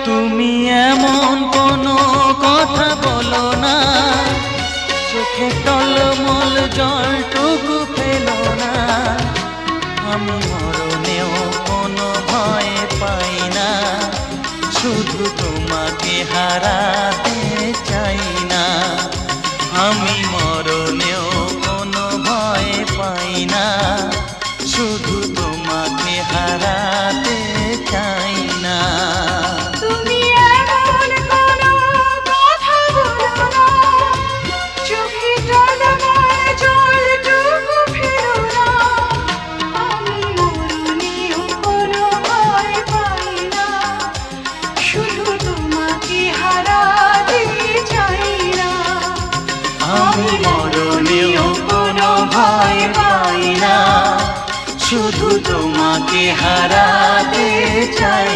তুমি এমন কোনো কথা বলো না, চোখে টলমল জলটুকু ফেলো না। আমি মরণেও কোনো ভয় পাই না, শুধু তোমাকে হারাতে চাই না। আমি মরণেও কোনো ভয় পাই না, শুধু তোমাকে হারাতে চাই না। তুমি এমন কোনো কথা বলো না, চোখে টলমল জলটুকু ফেলো না। আমি মরণেও কোনো ভয় পাই না, শুধু তোমাকে হারাতে চাই না। আমি মরণেও কোনো ভয় পাই না, শুধু তোমাকে হারাতে চাই